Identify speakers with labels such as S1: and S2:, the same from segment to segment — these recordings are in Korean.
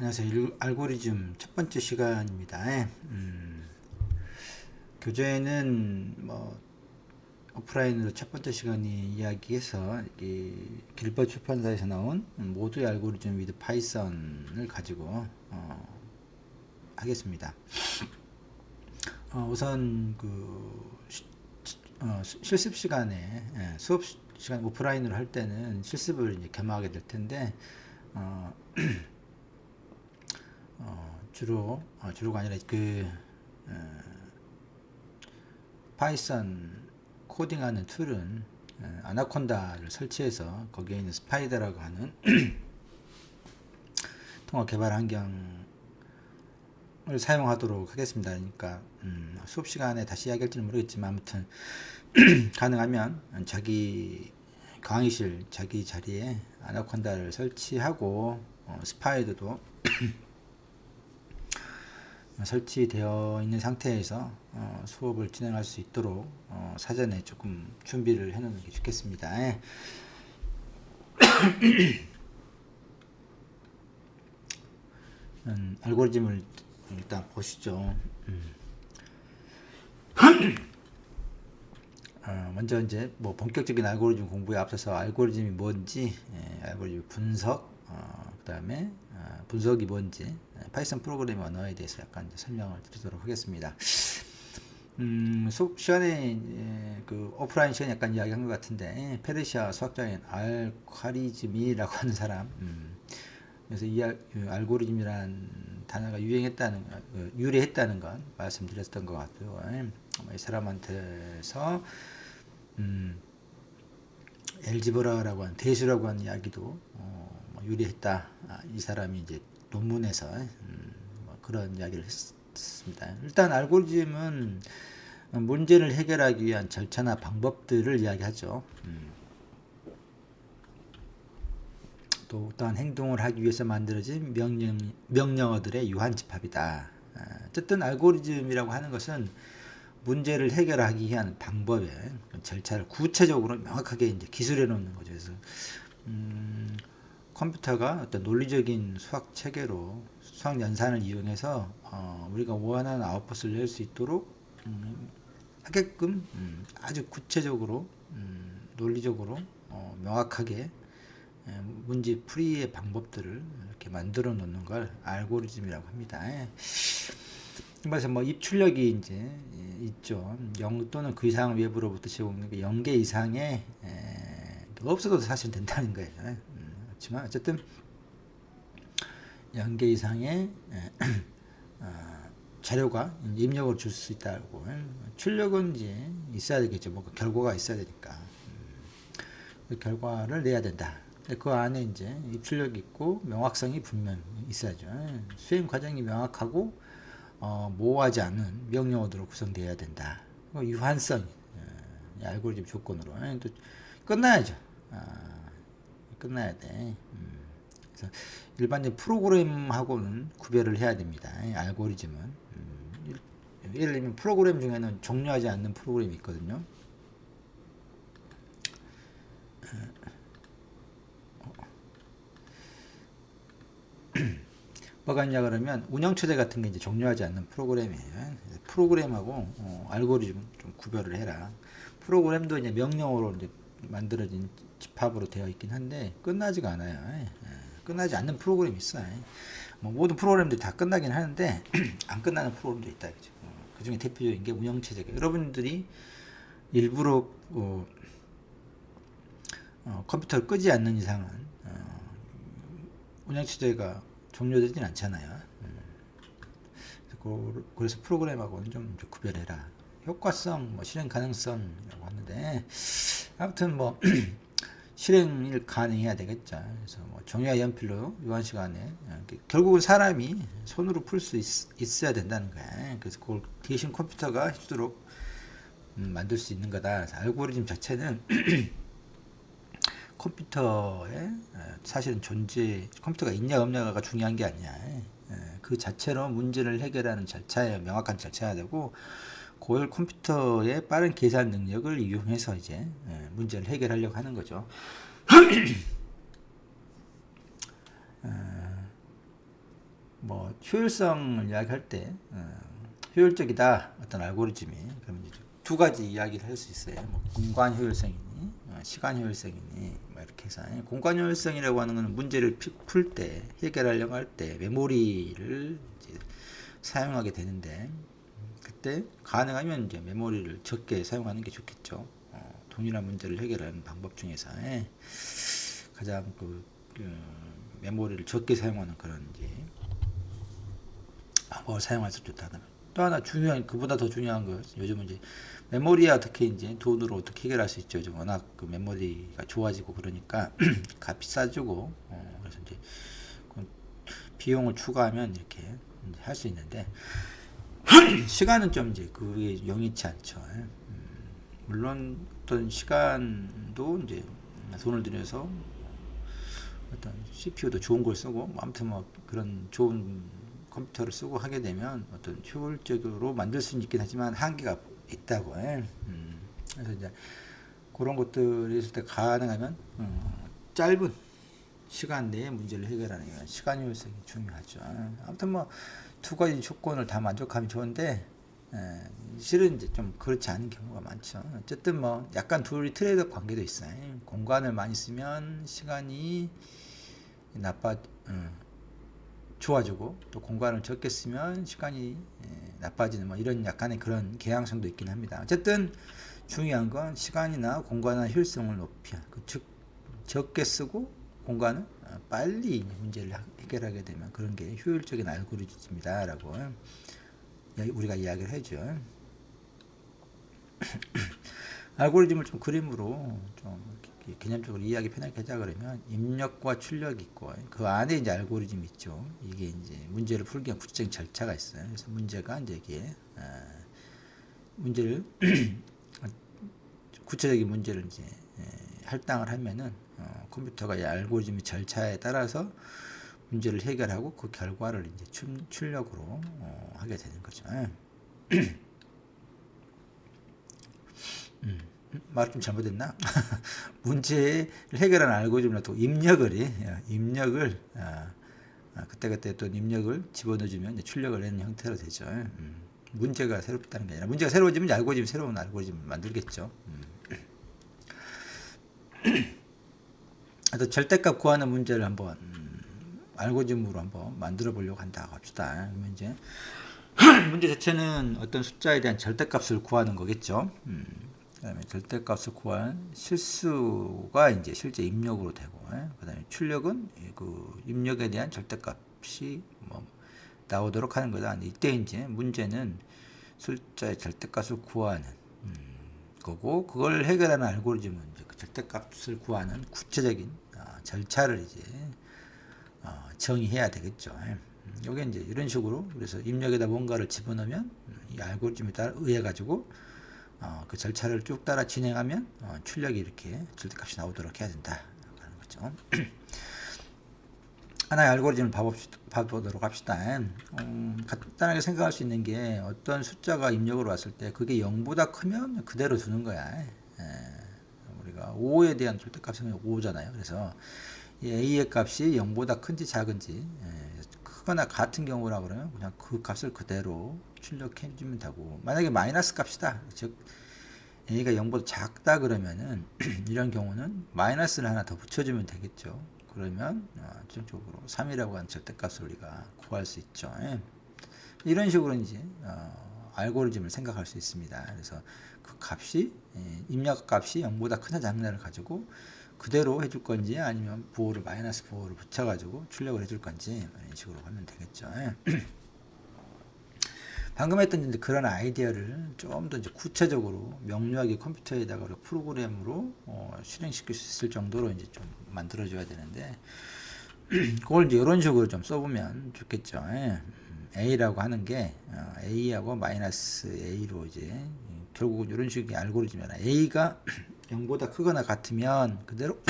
S1: 안녕하세요. 알고리즘 첫 번째 시간입니다. 교재는 오프라인으로 첫 번째 시간이 이야기해서 길버 출판사에서 나온 모두의 알고리즘 위드 파이썬을 가지고 하겠습니다. 우선 실습 시간에 수업 시간 오프라인으로 할 때는 실습을 이제 겸하게 될 텐데 주로가 아니라 파이썬 코딩하는 툴은 아나콘다를 설치해서 거기에 있는 스파이더라고 하는 통합 개발 환경을 사용하도록 하겠습니다. 그러니까 수업 시간에 다시 이야기할지는 모르겠지만 아무튼 가능하면 자기 강의실 자기 자리에 아나콘다를 설치하고 스파이더도 설치되어 있는 상태에서 수업을 진행할 수 있도록 사전에 조금 준비를 해 놓는 게 좋겠습니다. 알고리즘을 일단 보시죠. 먼저 이제 본격적인 알고리즘 공부에 앞서서 알고리즘이 뭔지, 알고리즘 분석, 그 다음에 분석이 뭔지, 파이썬 프로그래밍 언어에 대해서 약간 이제 설명을 드리도록 하겠습니다. 수업 시간에 오프라인 시간에 약간 이야기한 것 같은데 페르시아 수학자인 알콰리즘이라고 하는 사람, 그래서 이 알고리즘이란 단어가 유래했다는 건 말씀드렸던 것 같고요. 이 사람한테서 엘지브라라고 하는 대수라고 하는 이야기도 유래했다. 이 사람이 이제 논문에서 그런 이야기를 했습니다. 일단 알고리즘은 문제를 해결하기 위한 절차나 방법들을 이야기하죠. 또 어떠한 행동을 하기 위해서 만들어진 명령어들의 유한 집합이다. 어쨌든 알고리즘이라고 하는 것은 문제를 해결하기 위한 방법의 절차를 구체적으로 명확하게 이제 기술해 놓는 거죠. 그래서 컴퓨터가 어떤 논리적인 수학 체계로 수학 연산을 이용해서 우리가 원하는 아웃풋을 낼 수 있도록 하게끔 아주 구체적으로 논리적으로 명확하게 문제 풀이의 방법들을 이렇게 만들어 놓는 걸 알고리즘이라고 합니다. 그래서 입출력이 이제 있죠. 0 또는 그 이상 외부로부터 제공되는 0개 이상의 없어도 사실 된다는 거예요. 그렇지만 어쨌든 0개 이상의 자료가 입력을 줄 수 있다고. 출력은 이제 있어야 되겠죠. 뭔가 결과가 있어야 되니까. 그 결과를 내야 된다. 그 안에 이제 입출력이 있고 명확성이 분명히 있어야죠. 수행 과정이 명확하고 모호하지 않은 명령어들로 구성되어야 된다. 유한성, 알고리즘 조건으로 또 끝나야죠. 끝나야 돼. 그래서 일반적인 프로그램하고는 구별을 해야 됩니다. 알고리즘은 예를 들면 프로그램 중에는 종료하지 않는 프로그램이 있거든요. 뭐가 있냐 그러면 운영체제 같은 게 이제 종료하지 않는 프로그램이에요. 프로그램하고 알고리즘 좀 구별을 해라. 프로그램도 이제 명령어로 이제 만들어진 집합으로 되어 있긴 한데 끝나지가 않아요. 끝나지 않는 프로그램이 있어요. 모든 프로그램들이 다 끝나긴 하는데 안 끝나는 프로그램도 있다. 그죠? 그 중에 대표적인 게 운영체제가 여러분들이 일부러 컴퓨터를 끄지 않는 이상은 운영체제가 종료되진 않잖아요. 그래서 프로그램하고는 좀 구별해라. 효과성, 실행 가능성이라고 하는데 아무튼 실행을 가능해야 되겠죠. 그래서 종이와 연필로 요한 시간에 결국은 사람이 손으로 풀 수 있어야 된다는 거야. 그래서 그걸 대신 컴퓨터가 해주도록 만들 수 있는 거다. 알고리즘 자체는 컴퓨터에 사실은 컴퓨터가 있냐 없냐가 중요한 게 아니야. 그 자체로 문제를 해결하는 절차에 명확한 절차가 되고 그걸 컴퓨터의 빠른 계산 능력을 이용해서 이제 문제를 해결하려고 하는 거죠. 뭐 효율성을 이야기할 때 효율적이다 어떤 알고리즘이 그러면 이제 두 가지 이야기를 할 수 있어요. 뭐 공간 효율성이니 시간 효율성이니 뭐 이렇게 해서 공간 효율성이라고 하는 것은 문제를 풀 때 해결하려고 할 때 메모리를 이제 사용하게 되는데 그때 가능하면 이제 메모리를 적게 사용하는 게 좋겠죠. 동일한 문제를 해결하는 방법 중에서 가장 메모리를 적게 사용하는 그런 이제 방법을 사용할수 좋다. 또 하나 중요한 그보다 더 중요한 거 요즘은 이제 메모리야 어떻게 이제 돈으로 어떻게 해결할 수 있죠. 요즘 워낙 그 메모리가 좋아지고 그러니까 값이 싸지고 그래서 이제 그 비용을 추가하면 이렇게 할 수 있는데 시간은 좀 이제 그게 용이치 않죠. 물론 어떤 시간도 이제 돈을 들여서 어떤 CPU도 좋은 걸 쓰고 아무튼 뭐 그런 좋은 컴퓨터를 쓰고 하게 되면 어떤 효율적으로 만들 수는 있긴 하지만 한계가 있다고. 그래서 이제 그런 것들이 있을 때 가능하면 짧은 시간 내에 문제를 해결하는 게 시간 효율성이 중요하죠. 아무튼 뭐 두 가지 조건을 다 만족하면 좋은데 실은 이제 좀 그렇지 않은 경우가 많죠. 어쨌든 뭐 약간 둘이 트레이드 관계도 있어요. 공간을 많이 쓰면 시간이 좋아지고 또 공간을 적게 쓰면 시간이 나빠지는 뭐 이런 약간의 그런 개양성도 있긴 합니다. 어쨌든 중요한 건 시간이나 공간의 효율성을 높여 즉 적게 쓰고 공간을 빨리 문제를 해결하게 되면 그런 게 효율적인 알고리즘이다 라고 우리가 이야기를 해죠. 알고리즘을 좀 그림으로 좀 개념적으로 이해하기 편하게 하자 그러면 입력과 출력이 있고 그 안에 이제 알고리즘이 있죠. 이게 이제 문제를 풀기 위한 구체적인 절차가 있어요. 그래서 문제가 이제 이게 문제를 구체적인 문제를 이제 할당을 하면은 컴퓨터가 이 알고리즘의 절차에 따라서 문제를 해결하고 그 결과를 이제 출력으로 하게 되는 거죠. 말 좀 잘못했나? 문제를 해결하는 알고리즘을 또 입력을 그때그때 또 입력을 집어넣어주면 이제 출력을 하는 형태로 되죠. 문제가 새롭다는 게 아니라 문제가 새로워지면 알고리즘이 새로운 알고리즘을 만들겠죠. 또 절대값 구하는 문제를 한번 알고리즘으로 한번 만들어 보려고 한다 합시다. 그러면 이제 문제 자체는 어떤 숫자에 대한 절대값을 구하는 거겠죠. 그다음에 절대값을 구할 실수가 이제 실제 입력으로 되고, 그다음에 출력은 그 입력에 대한 절대값이 뭐 나오도록 하는 거다. 이때 이제 문제는 숫자의 절대값을 구하는 거고, 그걸 해결하는 알고리즘은 이제 그 절대값을 구하는 구체적인 절차를 이제 정의해야 되겠죠. 여기 이제 이런 식으로 그래서 입력에다 뭔가를 집어넣으면 이 알고리즘에 따라 의해 가지고 그 절차를 쭉 따라 진행하면 출력이 이렇게 절대값이 나오도록 해야 된다 하는 거죠. 하나의 알고리즘을 봐보도록 합시다. 간단하게 생각할 수 있는 게 어떤 숫자가 입력으로 왔을 때 그게 0보다 크면 그대로 두는 거야. 우리가 5에 대한 절대값은 5잖아요. 그래서 이 A의 값이 0보다 큰지 작은지 크거나 같은 경우라 그러면 그냥 그 값을 그대로 출력해 주면 되고, 만약에 마이너스 값이다, 즉 A가 0보다 작다 그러면은 이런 경우는 마이너스를 하나 더 붙여주면 되겠죠. 그러면 최종적으로 3이라고 하는 절대값을 우리가 구할 수 있죠. 이런 식으로 이제 알고리즘을 생각할 수 있습니다. 그래서 그 값이 입력 값이 0보다 크냐 작냐를 가지고 그대로 해줄 건지 아니면 부호를 마이너스 부호를 붙여가지고 출력을 해줄 건지 이런 식으로 하면 되겠죠. 방금 했던 그런 아이디어를 좀 더 구체적으로 명료하게 컴퓨터에다가 프로그램으로 실행시킬 수 있을 정도로 이제 좀 만들어줘야 되는데 그걸 이제 이런 식으로 좀 써보면 좋겠죠. A라고 하는 게 A하고 마이너스 A로 이제 결국은 이런 식의 알고리즘이나 A가 0보다 크거나 같으면 그대로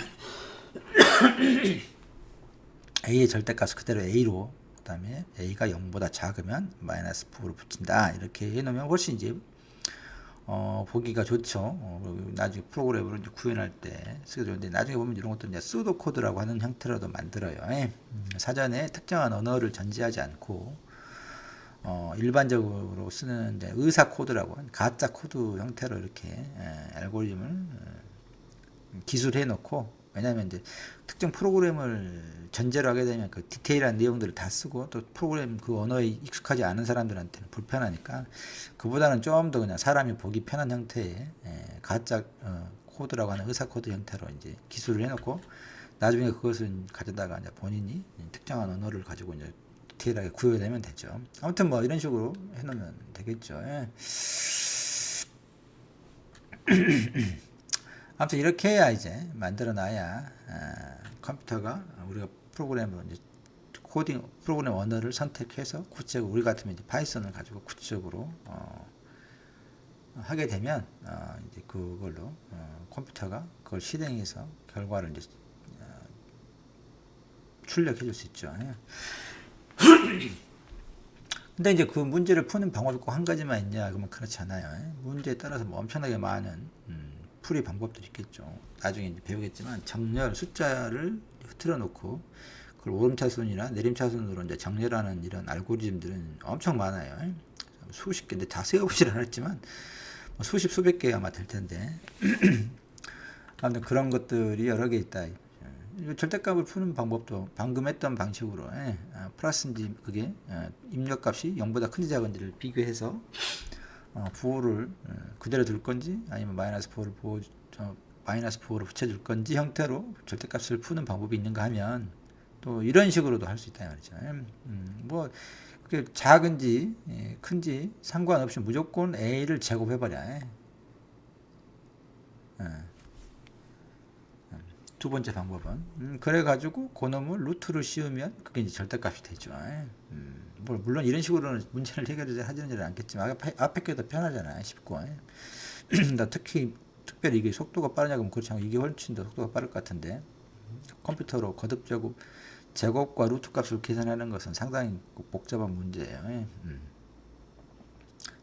S1: A의 절대값을 그대로 A로, 그 다음에 A가 0보다 작으면 마이너스 9로 붙인다. 이렇게 해놓으면 훨씬 이제 보기가 좋죠. 그리고 나중에 프로그램으로 이제 구현할 때 쓰기 좋은데, 나중에 보면 이런 것도 이제 수도 코드라고 하는 형태로도 만들어요. 예. 사전에 특정한 언어를 전제하지 않고 일반적으로 쓰는 이제 의사 코드라고 하는 가짜 코드 형태로 이렇게 알고리즘을 기술해 놓고, 왜냐하면 이제 특정 프로그램을 전제로 하게 되면 그 디테일한 내용들을 다 쓰고, 또 프로그램 그 언어에 익숙하지 않은 사람들한테는 불편하니까, 그보다는 좀 더 그냥 사람이 보기 편한 형태의 가짜 코드라고 하는 의사 코드 형태로 이제 기술을 해놓고, 나중에 그것을 가져다가 이제 본인이 특정한 언어를 가지고 이제 디테일하게 구현되면 되죠. 아무튼 뭐 이런 식으로 해놓으면 되겠죠. 예. 아무튼 이렇게 해야 이제 만들어 놔야 컴퓨터가 우리가 프로그램으로 이제 코딩 프로그램 언어를 선택해서 구체적으로, 우리 같으면 이제 파이썬을 가지고 구체적으로 하게 되면 이제 그걸로 컴퓨터가 그걸 실행해서 결과를 이제 출력해 줄 수 있죠. 예. 근데 이제 그 문제를 푸는 방법이 꼭 한 가지만 있냐 그러면 그렇지 않아요. 예. 문제에 따라서 뭐 엄청나게 많은 풀이 방법들이 있겠죠. 나중에 이제 배우겠지만, 정렬 숫자를 흐트러 놓고 그걸 오름차순이나 내림차순으로 이제 정렬하는 이런 알고리즘들은 엄청 많아요. 수십 개인데 다 세어보질 않았지만 뭐 수십 수백 개 아마 될 텐데 아무튼 그런 것들이 여러 개 있다. 절대값을 푸는 방법도 방금 했던 방식으로 플러스인지 그게 입력값이 0보다 큰지 작은지를 비교해서 부호를 그대로 둘 건지, 아니면 마이너스 부호를 붙여줄 건지 형태로 절대값을 푸는 방법이 있는가 하면, 또 이런 식으로도 할 수 있다 말이죠. 뭐 그게 작은지 큰지 상관없이 무조건 a를 제곱해버려. 두 번째 방법은 그래가지고 그놈을 루트를 씌우면 그게 이제 절대값이 되죠. 물론 이런 식으로는 문제를 해결하지는 않겠지만 앞에 게 더 편하잖아요. 쉽고. 나 특별히 이게 속도가 빠르냐 그러면 그렇지 않고 이게 훨씬 더 속도가 빠를 것 같은데, 컴퓨터로 제곱과 루트 값을 계산하는 것은 상당히 복잡한 문제예요.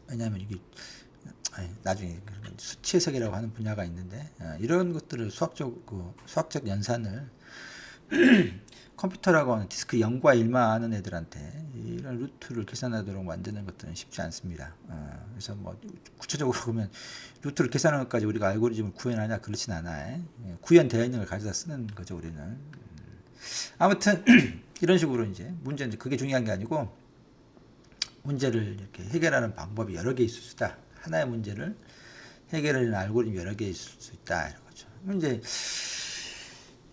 S1: 왜냐하면 이게 나중에 수치 해석이라고 하는 분야가 있는데, 이런 것들을 수학적 연산을 컴퓨터라고 하는 디스크 0과 1만 아는 애들한테 이런 루트를 계산하도록 만드는 것들은 쉽지 않습니다. 그래서 뭐 구체적으로 보면 루트를 계산하는 것까지 우리가 알고리즘을 구현하냐, 그렇진 않아요. 구현되어 있는 걸 가져다 쓰는 거죠, 우리는. 아무튼 이런 식으로 이제 문제는 그게 중요한 게 아니고, 문제를 이렇게 해결하는 방법이 여러 개 있을 수 있다. 하나의 문제를 해결하는 알고리즘이 여러 개 있을 수 있다. 이런 거죠. 이제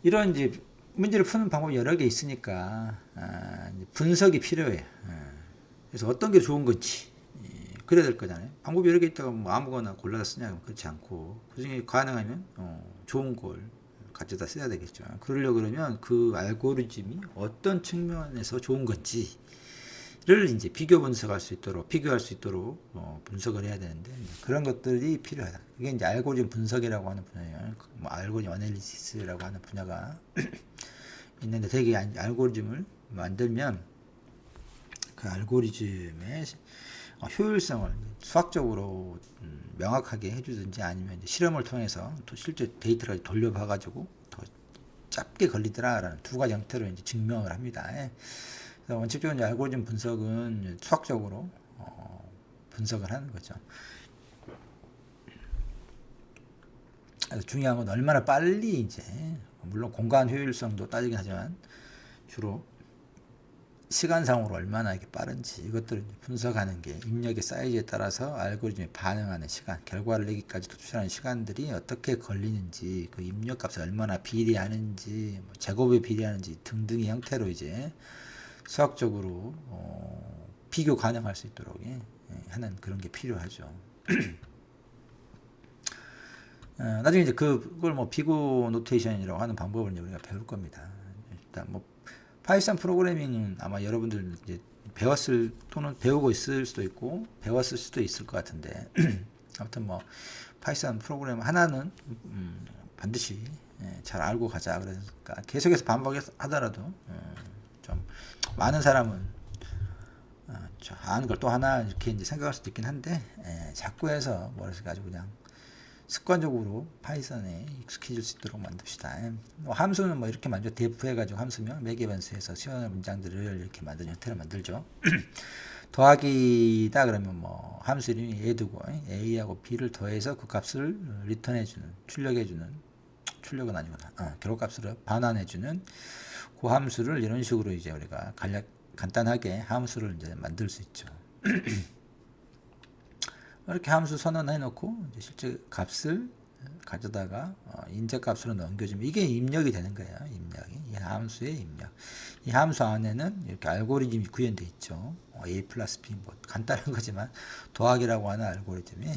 S1: 이런 이제 문제를 푸는 방법이 여러 개 있으니까 이제 분석이 필요해요. 그래서 어떤 게 좋은 건지 그래야 될 거잖아요. 방법이 여러 개 있다가 뭐 아무거나 골라서 쓰냐 그러면 그렇지 않고, 그중에 가능하면 좋은 걸 가져다 써야 되겠죠. 그러려고 그러면 그 알고리즘이 어떤 측면에서 좋은 건지 를 이제 비교할 수 있도록 분석을 해야 되는데, 그런 것들이 필요하다. 이게 이제 알고리즘 분석이라고 하는 분야예요. 뭐 알고리즘 어널리시스라고 하는 분야가 있는데, 되게 알고리즘을 만들면 그 알고리즘의 효율성을 수학적으로 명확하게 해주든지, 아니면 이제 실험을 통해서 또 실제 데이터를 돌려봐가지고 더 짧게 걸리더라라는 두 가지 형태로 이제 증명을 합니다. 원칙적으로 알고리즘 분석은 수학적으로 분석을 하는 거죠. 그래서 중요한 건 얼마나 빨리 이제, 물론 공간 효율성도 따지긴 하지만 주로 시간상으로 얼마나 이게 빠른지, 이것들을 분석하는 게 입력의 사이즈에 따라서 알고리즘이 반응하는 시간, 결과를 내기까지 도출하는 시간들이 어떻게 걸리는지, 그 입력값이 얼마나 비례하는지, 제곱에 비례하는지 등등의 형태로 이제 수학적으로 비교 가능할 수 있도록 하는 그런 게 필요하죠. 나중에 이제 그걸 뭐 비고 노테이션이라고 하는 방법을 이제 우리가 배울 겁니다. 일단 뭐 파이썬 프로그래밍은 아마 여러분들 이제 배웠을 또는 배우고 있을 수도 있고 배웠을 수도 있을 것 같은데 아무튼 뭐 파이썬 프로그램 하나는 반드시 잘 알고 가자. 그러니까 계속해서 반복하더라도 좀 많은 사람은 아는 걸 또 하나 이렇게 이제 생각할 수도 있긴 한데, 자꾸 해서 뭐래서 가지고 그냥 습관적으로 파이썬에 익숙해질 수 있도록 만듭시다. 뭐 함수는 뭐 이렇게 만들죠. def 해가지고 함수명 매개변수에서 시원한 문장들을 이렇게 만드는 형태를 만들죠. 더하기다 그러면 뭐 함수 이름이 a 두고 a하고 b를 더해서 그 값을 리턴해주는, 출력은 아니구나. 결과값으로 반환해주는 그 함수를 이런 식으로 이제 우리가 간단하게 함수를 이제 만들 수 있죠. 이렇게 함수 선언해 놓고 이제 실제 값을 가져다가 인제값으로 넘겨주면 이게 입력이 되는 거예요. 입력이. 이 함수의 입력. 이 함수 안에는 이렇게 알고리즘이 구현되어 있죠. a 플러스 b 뭐 간단한 거지만 더하기라고 하는 알고리즘이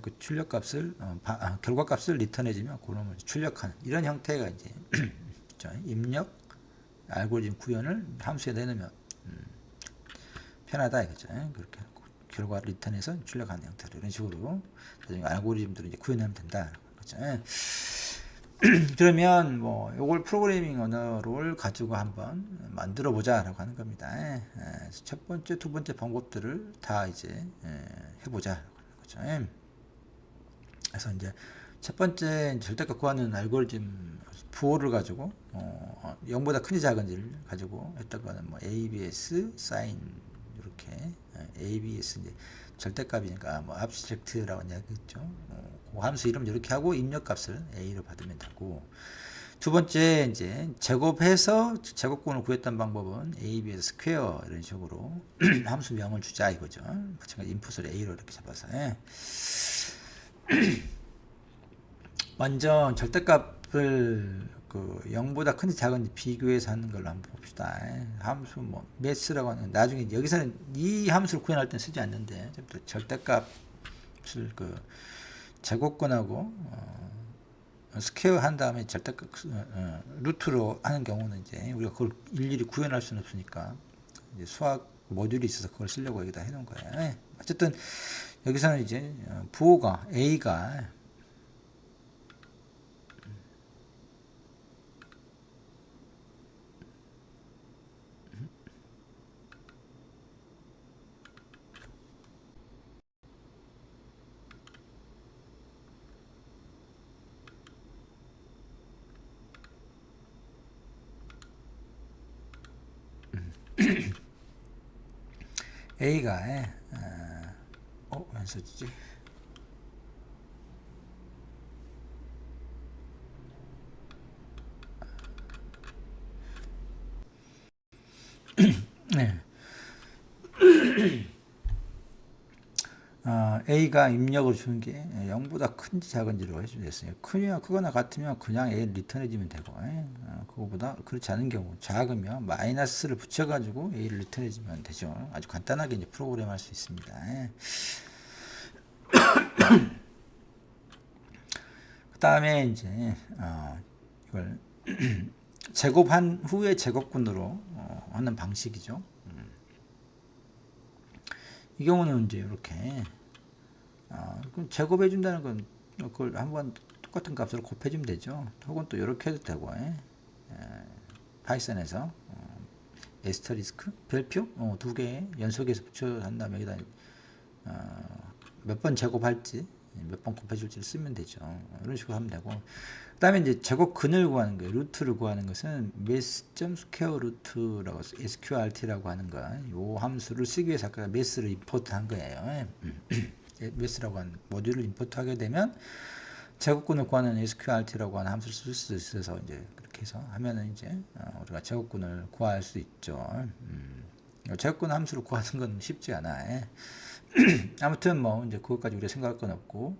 S1: 그 출력값을 결과값을 리턴해주면 그놈을 출력하는 이런 형태가 이제 입력 알고리즘 구현을 함수에 내놓으면 편하다 이거죠. 그렇게 결과 리턴해서 출력하는 형태로 이런 식으로 나중에 알고리즘들을 이제 구현하면 된다. 그렇죠. 그러면 뭐 이걸 프로그래밍 언어를 가지고 한번 만들어 보자라고 하는 겁니다. 첫 번째, 두 번째 방법들을 다 이제 해보자. 그렇죠. 그래서 이제 첫 번째 절대값 구하는 알고리즘 부호를 가지고 0보다 큰지 작은지를 가지고 했던 거는 뭐 ABS, 사인 이렇게 ABS 이제 절대값이니까 뭐 abstract라고 이야기했죠. 그 함수 이름 이렇게 하고 입력값을 A로 받으면 되고 두 번째 이제 제곱해서 제곱근을 구했던 방법은 ABS 스퀘어 이런 식으로 함수명을 주자 이거죠. 마찬가지 인풋을 A로 이렇게 잡아서 먼저 절대값을 그 0보다 큰지 작은지 비교해서 하는 걸로 한번 봅시다. 함수 뭐 매스라고 하는 나중에 여기서는 이 함수를 구현할 때 쓰지 않는데 절대값을 그 제곱근하고 스퀘어 한 다음에 절대값 루트로 하는 경우는 이제 우리가 그걸 일일이 구현할 수는 없으니까 이제 수학 모듈이 있어서 그걸 쓰려고 여기다 해놓은 거예요. 어쨌든 여기서는 이제 부호가 A가 A가 왜 써지지? 네. A가 입력을 주는 게 0보다 큰지 작은지로 해주겠어요. 크거나 같으면 그냥 A를 리턴해주면 되고, 그거보다 그렇지 않은 경우, 작으면 마이너스를 붙여가지고 A를 리턴해주면 되죠. 아주 간단하게 이제 프로그램 할 수 있습니다. 그 다음에 이제, 이걸 제곱한 후에 제곱근으로 하는 방식이죠. 이 경우는 이제 이렇게 제곱해 준다는 건 그걸 한번 똑같은 값으로 곱해주면 되죠. 혹은 또 이렇게 해도 되고 파이썬에서 에스터리스크 별표 두 개 연속해서 붙여 한 다음에 여기다 몇 번 제곱할지 몇 번 곱해줄지를 쓰면 되죠. 이런 식으로 하면 되고 그 다음에 이제 제곱근을 구하는 거예요. 루트를 구하는 것은 mass.square root라고 sqrt라고 하는 거. 요 함수를 쓰기 위해서 아까 mass를 임포트한 거예요. mass라고 하는 모듈을 임포트하게 되면 제곱근을 구하는 sqrt라고 하는 함수를 쓸 수 있어서 이제 그렇게 해서 하면은 이제 우리가 제곱근을 구할 수 있죠. 제곱근 함수를 구하는 건 쉽지 않아. 아무튼 뭐 이제 그것까지 우리가 생각할 건 없고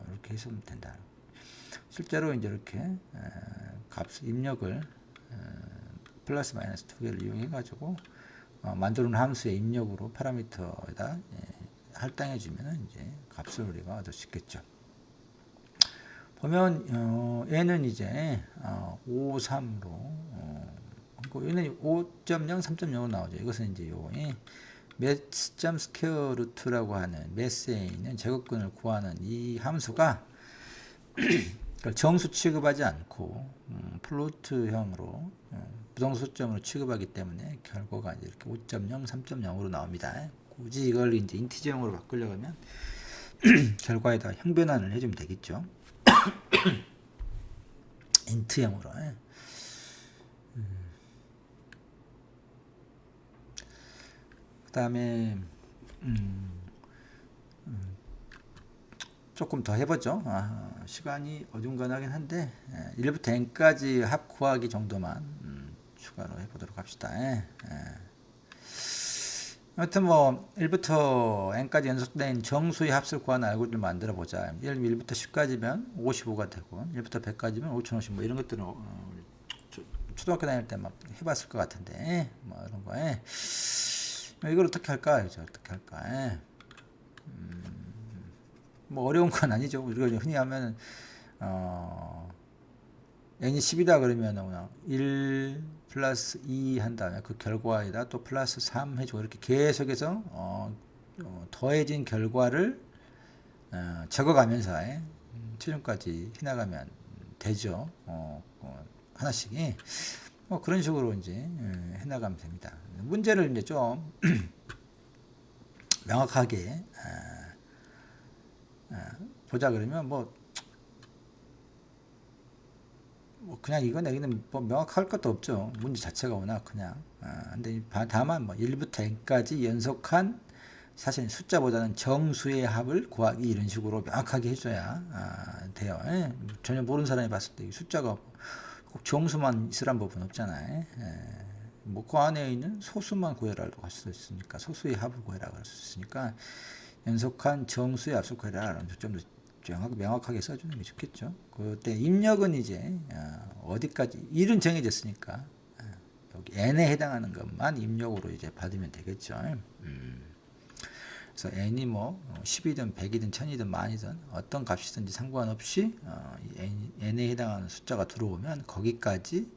S1: 이렇게 해서면 된다. 실제로 이제 이렇게 값 입력을 플러스 마이너스 두 개를 이용해 가지고 만들어놓은 함수의 입력으로 파라미터에다 할당해 주면은 이제 값을 우리가 얻을 수 있겠죠. 보면 얘는 이제 5, 3로 얘는 5.0, 3.0으로 나오죠. 이것은 이제 요 mass.square root라고 하는 mass에 있는 제곱근을 구하는 이 함수가 정수 취급하지 않고 플로트형으로 부정소점으로 취급하기 때문에 결과가 이제 이렇게 5.0, 3.0으로 나옵니다. 굳이 이걸 이제 인티저형으로 바꾸려고 하면 결과에다 형변환을 해주면 되겠죠. 인트형으로. 그 다음에 조금 더 해보죠. 시간이 어중간하긴 한데 1부터 n까지 합 구하기 정도만 추가로 해보도록 합시다. 아무튼 뭐 1부터 n까지 연속된 정수의 합을 구하는 알고리즘을 만들어 보자. 예를 들면 1부터 10까지면 55가 되고 1부터 100까지면 5050 뭐 이런 것들은 초등학교 다닐 때 막 해봤을 것 같은데 뭐 이런 거에 이걸 어떻게 할까? 이제 어떻게 할까? 뭐 어려운 건 아니죠. 우리가 흔히 하면 n이 10이다 그러면 1 플러스 2 한 다음에 그 결과에다 또 플러스 3 해주고 이렇게 계속해서 더해진 결과를 적어가면서 최종까지 해나가면 되죠. 하나씩이 뭐 그런 식으로 이제 해나가면 됩니다. 문제를 이제 좀 명확하게 보자 그러면 뭐 그냥 이건 여기는 뭐 명확할 것도 없죠. 문제 자체가 워낙 그냥 근데 다만 뭐 1부터 n까지 연속한 사실 숫자보다는 정수의 합을 구하기 이런 식으로 명확하게 해줘야 돼요. 전혀 모르는 사람이 봤을 때 숫자가 꼭 정수만 있으란 법은 없잖아요. 뭐 그 안에 있는 소수만 구해라고 할 수 있으니까 소수의 합을 구해라고 할 수 있으니까 연속한 정수의 합을 구해라 좀 더 명확하게 써주는 게 좋겠죠. 그때 입력은 이제 어디까지 1은 정해졌으니까 여기 n에 해당하는 것만 입력으로 이제 받으면 되겠죠. 그래서 n이 뭐 10이든 100이든 1000이든 만이든 어떤 값이든지 상관없이 n에 해당하는 숫자가 들어오면 거기까지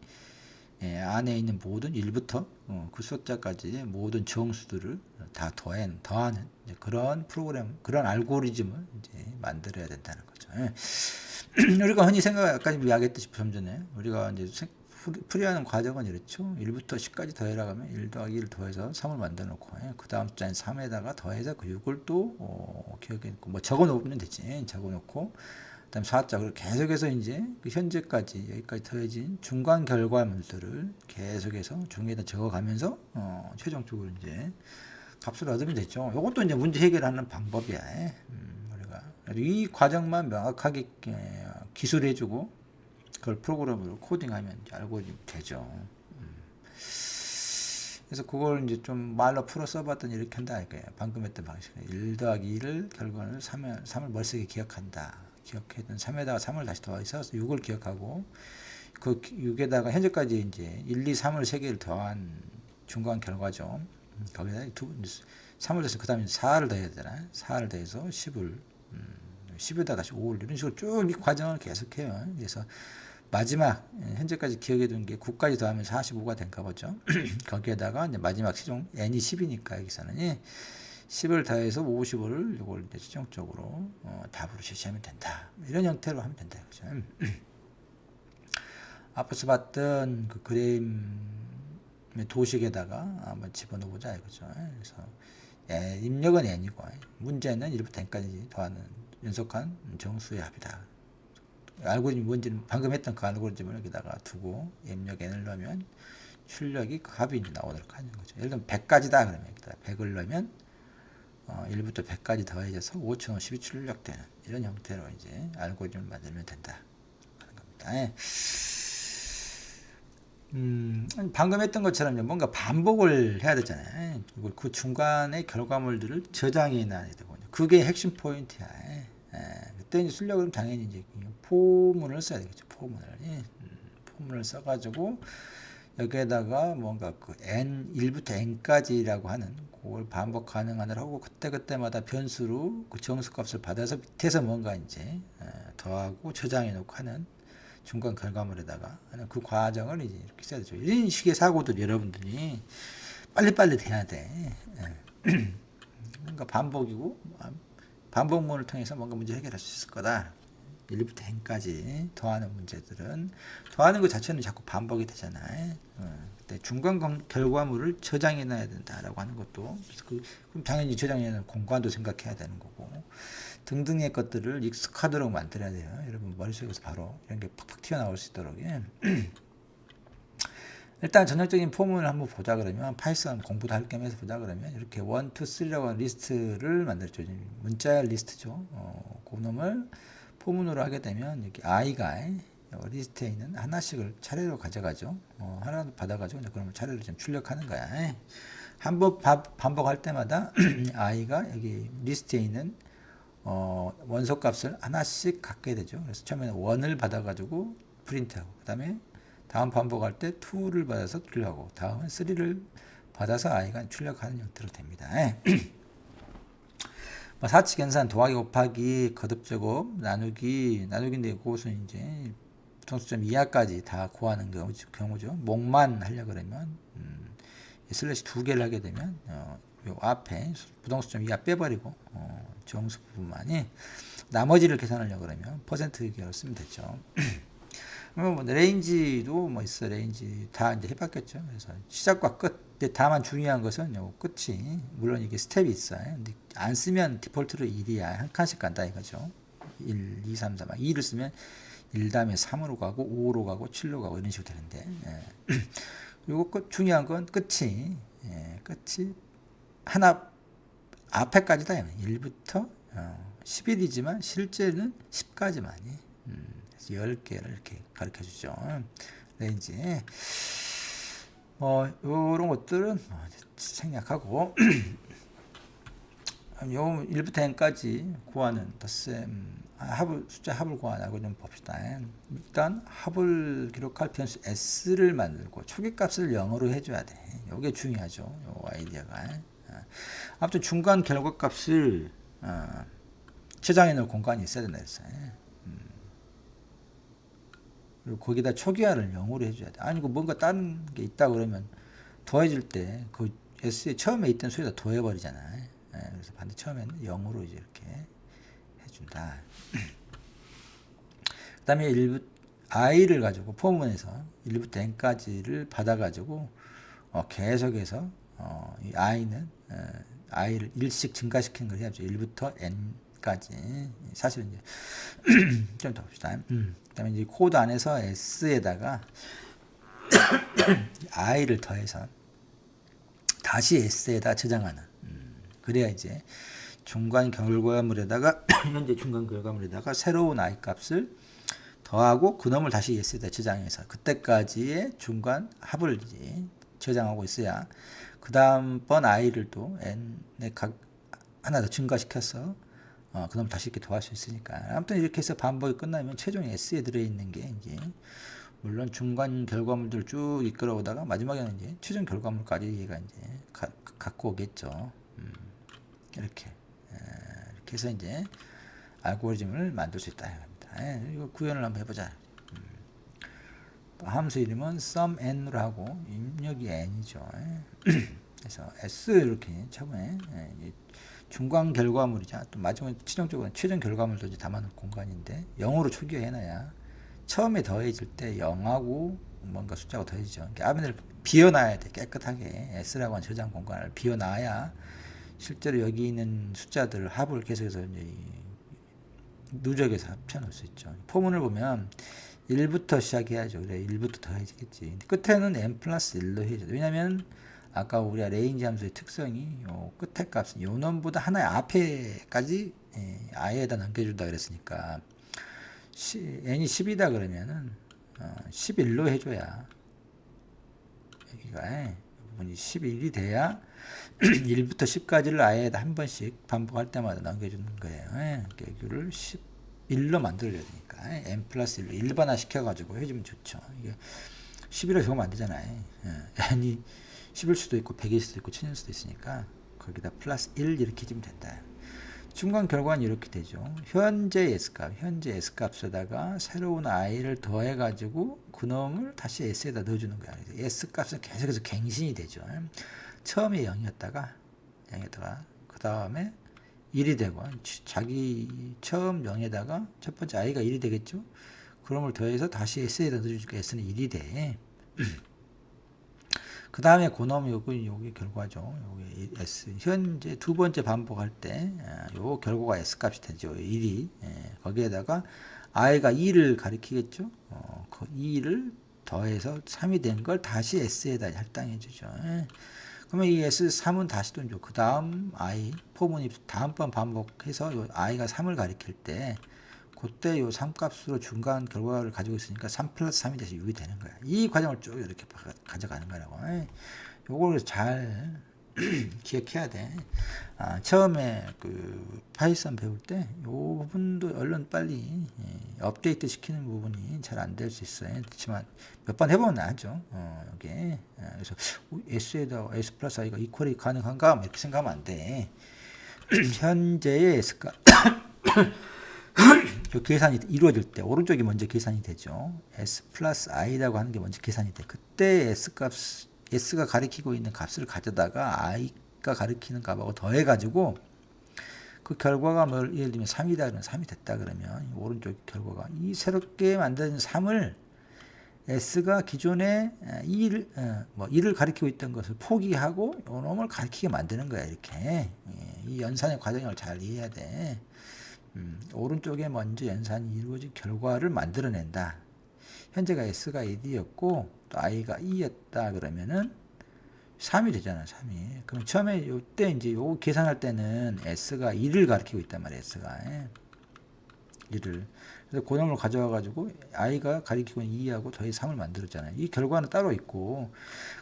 S1: 안에 있는 모든 1부터 그 숫자까지 모든 정수들을 다 더하는 그런 프로그램, 그런 알고리즘을 이제 만들어야 된다는 거죠. 우리가 흔히 아까 이야기했듯이 좀 전에 우리가 이제 풀이하는 과정은 이렇죠. 1부터 10까지 더해라 하면 1 더하기 1을 더해서 3을 만들어 놓고 그 다음 숫자인 3에다가 더해서 그 6을 또 기억해 놓고 뭐 적어 놓으면 되지. 적어 놓고 그다음 4짝을 계속해서 이제 그 현재까지 여기까지 더해진 중간 결과물들을 계속해서 종이에다 적어가면서 최종적으로 이제 값을 얻으면 되죠. 이것도 이제 문제 해결하는 방법이야. 우리가 이 과정만 명확하게 기술해주고 그걸 프로그램으로 코딩하면 이제 알고리즘 되죠. 그래서 그걸 이제 좀 말로 풀어 써봤더니 이렇게 한다 이거예요. 방금 했던 방식은 1 더하기 2를 결과를 3을 멀찍이 기억한다. 기억했던 3에다가 3을 다시 더해서 6을 기억하고 그 6에다가 현재까지 이제 1, 2, 3을 3개를 더한 중간 결과죠. 거기다 3을 더해서 그 다음에 4를 더해야 되나? 4를 더해서 10을 10에다 다시 5를 이런 식으로 쭉 이 과정을 계속해요. 그래서 마지막 현재까지 기억해 둔 게 9까지 더하면 45가 된가 보죠. 거기에다가 이제 마지막 시종 n이 10이니까 여기서는 10을 더해서 55를 이걸 이제 최종적으로 답으로 제시하면 된다. 이런 형태로 하면 된다. 그죠? 앞에서 봤던 그 그림의 도식에다가 한번 집어넣어 보자 이거죠. 그래서 입력은 n이고 문제는 1부터 n까지 더하는 연속한 정수의 합이다. 알고리즘 뭔지는 방금 했던 그 알고리즘을 여기다가 두고 입력 n을 넣으면 출력이 그 합이 이제 나오도록 하는 거죠. 예를 들면 100까지다 그러면 여기다 100을 넣으면 1부터 100까지 더해져서 5050이 출력되는 이런 형태로 이제 알고리즘을 만들면 된다 하는 겁니다. 방금 했던 것처럼 뭔가 반복을 해야 되잖아요. 그리고 그 중간에 결과물들을 저장해 놔야 되거든요. 그게 핵심 포인트야. 그때 이제 쓰려고 당연히 이제 포문을 써야 되겠죠. 포문을 써가지고 여기에다가 뭔가 그 n 1부터 n까지라고 하는 그걸 반복 가능하느라 하고 그때마다 변수로 그 정수값을 받아서 밑에서 뭔가 이제 더하고 저장해 놓고 하는 중간 결과물에다가 하는 그 과정을 이제 이렇게 써야 되죠. 이런 식의 사고들 여러분들이 빨리빨리 돼야 돼. 뭔가 반복이고 반복문을 통해서 뭔가 문제 해결할 수 있을 거다. 1부터 n까지 더하는 문제들은 더하는 것 자체는 자꾸 반복이 되잖아요. 때 중간 결과물을 저장해 놔야 된다라고 하는 것도 그럼 당연히 저장해 놓은 공간도 생각해야 되는 거고 등등의 것들을 익숙하도록 만들어야 돼요. 여러분 머릿속에서 바로 이런 게 팍팍 튀어나올 수 있도록. 예. 일단 전형적인 포문을 한번 보자 그러면 파이썬 공부도 할 겸해서 보자 그러면 이렇게 1, 2, 3라고 하는 리스트를 만들죠. 문자 리스트죠. 그놈을 포문으로 하게 되면 이렇게 i가 리스트에 있는 하나씩을 차례로 가져가죠. 하나 받아가지고 그러면 차례로 좀 출력하는 거야. 한번 반복할 때마다 i가 여기 리스트에 있는 원소값을 하나씩 갖게 되죠. 그래서 처음에는 1을 받아가지고 프린트하고 그 다음에 다음 반복할 때 2를 받아서 출력하고 다음은 3를 받아서 i가 출력하는 형태로 됩니다. 사치 계산 더하기 곱하기 거듭 제곱 나누기인데 그것은 이제 부동수점 이하까지 다 구하는 경우죠. 목만 하려고 그러면 슬래시 2개를 하게 되면 요 앞에 부동수점 이하 빼버리고 정수 부분만이 나머지를 계산하려고 그러면 %기호를 쓰면 되죠. 뭐 레인지도 뭐 있어. 레인지 다 이제 해봤겠죠. 그래서 시작과 끝. 근데 다만 중요한 것은 요 끝이 물론 이게 스텝이 있어요. 근데 안 쓰면 디폴트로 1이야. 한 칸씩 간다 이거죠. 1, 2, 3, 4. 2를 쓰면 1 다음에 3으로 가고 5로 가고 7로 가고 이런 식으로 되는데. 요거 끝 중요한 건 끝이 하나 앞에까지다. 1부터 11이지만 실제는 10까지만이. 10개를 이렇게 가르쳐 주죠. 레인지. 요런 것들은 생략하고, 요 1부터 n까지 구하는 덧셈, 숫자 합을 구하냐고 좀 봅시다. 일단 합을 기록할 변수 s를 만들고 초기값을 0으로 해줘야 돼. 요게 중요하죠. 요 아이디어가. 아무튼 중간 결과값을 저장해 놓을 공간이 있어야 된다 했어요. 그리고 거기다 초기화를 0으로 해줘야 돼. 아니, 뭔가 다른 게 있다 그러면 더해질 때 그 S에 처음에 있던 수에다 더해버리잖아요. 그래서 반드시 처음에는 0으로 이제 이렇게 해준다. 그 다음에 i를 가지고 포문에서 1부터 n까지를 받아가지고 계속해서 이 i는 i를 1씩 증가시키는 걸 해야죠. 1부터 n까지. 사실은 이제 좀 더 봅시다. 그 다음에 이제 코드 안에서 s에다가 i를 더해서 다시 s에다 저장하는. 그래야 이제 중간 결과물에다가 현재 중간 결과물에다가 새로운 i 값을 더하고 그놈을 다시 s에다 저장해서 그때까지의 중간 합을 이제 저장하고 있어야 그 다음번 i를 또 n에 하나 더 증가시켜서 그놈을 다시 이렇게 더할 수 있으니까. 아무튼 이렇게 해서 반복이 끝나면 최종 s에 들어있는 게 이제 물론 중간 결과물들 쭉 이끌어오다가 마지막에는 이제 최종 결과물까지 얘가 이제 갖고 오겠죠. 이렇게 해서 이제 알고리즘을 만들 수 있다. 이거 구현을 한번 해보자. 함수 이름은 sumn으로 하고 입력이 n이죠. 그래서 s 이렇게 처음에 중간 결과물이자 또 마지막에 최종적으로 최종 결과물도 이제 담아놓을 공간인데 0으로 초기화해놔야 처음에 더해질 때 0하고 뭔가 숫자가 더해지죠. 그러니까 앞면을 비워놔야 돼. 깨끗하게 s라고 하는 저장 공간을 비워놔야 실제로 여기 있는 숫자들 합을 계속해서 이제 누적해서 합쳐놓을 수 있죠. 포문을 보면 1부터 시작해야죠. 그래 1부터 더해지겠지. 끝에는 n 플러스 1로 해야죠. 왜냐면 아까 우리가 레인지 함수의 특성이 요 끝에 값은 요 놈보다 하나의 앞에까지 i에다 넘겨준다 그랬으니까 n이 10이다 그러면은 11로 해줘야 여기가 부분이 11이 돼야 1부터 10까지를 i에다 한 번씩 반복할 때마다 넘겨주는 거예요. 여기를 11로 만들어야 되니까 n 플러스 1로 일반화 시켜가지고 해주면 좋죠. 이게 11로 적으면 안 되잖아요. n이 10일 수도 있고 100일 수도 있고 1000일 수도 있으니까 거기다 플러스 1 이렇게 해주면 된다. 중간 결과는 이렇게 되죠. 현재 S값에다가 새로운 i를 더해가지고 그놈을 다시 S에다 넣어주는 거야. S값은 계속해서 갱신이 되죠. 처음에 0이었다가 그 다음에 1이 되고 자기 처음 0에다가 첫 번째 i가 1이 되겠죠. 그놈을 더해서 다시 S에다 넣어주니까 S는 1이 돼. 그 다음에 고놈 요게 결과죠. 요게 S. 현재 두 번째 반복할 때, 요 결과가 S 값이 되죠. 1이. 거기에다가 i가 2를 가리키겠죠. 그 2를 더해서 3이 된 걸 다시 S에다 할당해 주죠. 그러면 이 S3은 다시 또 그 다음 i, 포문이 다음번 반복해서 요 i가 3을 가리킬 때, 그때 요 3값으로 중간 결과를 가지고 있으니까 3 플러스 3이 돼서 6이 되는 거야. 이 과정을 쭉 이렇게 가져가는 거라고. 요걸 잘 기억해야 돼. 처음에 그 파이썬 배울 때 요 부분도 얼른 빨리 업데이트 시키는 부분이 잘 안 될 수 있어요. 그렇지만 몇 번 해보면 나죠. 이게 그래서 S에다 S 플러스 I가 이퀄이 가능한가? 뭐 이렇게 생각하면 안 돼. 현재의 S가 계산이 이루어질 때 오른쪽이 먼저 계산이 되죠. S 플러스 I라고 하는 게 먼저 계산이 돼. 그때 S가 가리키고 있는 값을 가져다가 I가 가리키는 값하고 더해가지고 그 결과가 예를 들면 3이다 그러면 3이 됐다 그러면 오른쪽 결과가 이 새롭게 만든 3을 S가 기존에 1을 가리키고 있던 것을 포기하고 요놈을 가리키게 만드는 거야. 이렇게 이 연산의 과정을 잘 이해해야 돼. 오른쪽에 먼저 연산이 이루어진 결과를 만들어낸다. 현재가 S가 1이었고 또 I가 2였다 그러면은 3이 되잖아. 3이. 그럼 처음에 요때 이제 요 계산할 때는 S가 2를 가리키고 있단 말이야. S가 1을. 그래서 그 놈을 가져와 가지고 I가 가리키고 있는 2하고 더해 3을 만들었잖아요. 이 결과는 따로 있고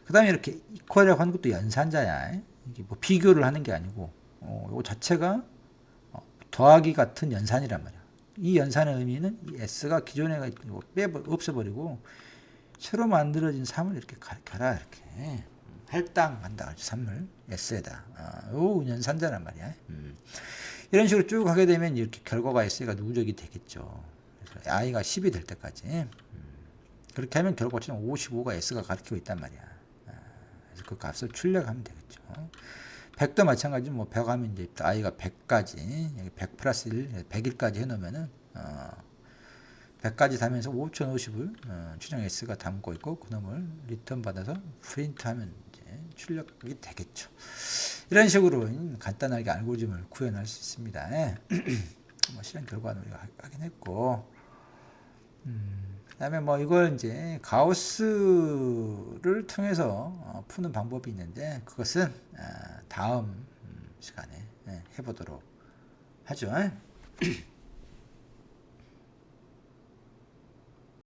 S1: 그 다음에 이렇게 이퀄이라고 하는 것도 연산자야. 이게 뭐 비교를 하는 게 아니고 요거 자체가 더하기 같은 연산이란 말이야. 이 연산의 의미는 이 S가 기존에 없애버리고 새로 만들어진 3을 이렇게 가라 이렇게 할당한다. 3을 S에다. 요 연산자란 말이야. 이런 식으로 쭉 하게 되면 이렇게 결과가 S가 누적이 되겠죠. 그래서 I가 10이 될 때까지. 그렇게 하면 결과처럼 55가 S가 가리키고 있단 말이야. 그래서 그 값을 출력하면 되겠죠. 100도 마찬가지, 100 하면 이제 i가 100까지, 100 플러스 1, 100일까지 해놓으면은, 100까지 다면서 5050을, 추정 S가 담고 있고, 그놈을 리턴 받아서 프린트 하면 이제 출력이 되겠죠. 이런 식으로 간단하게 알고리즘을 구현할 수 있습니다. 실행 결과는 우리가 확인했고, 그 다음에 이걸 이제 가우스를 통해서 푸는 방법이 있는데 그것은 다음 시간에 해보도록 하죠.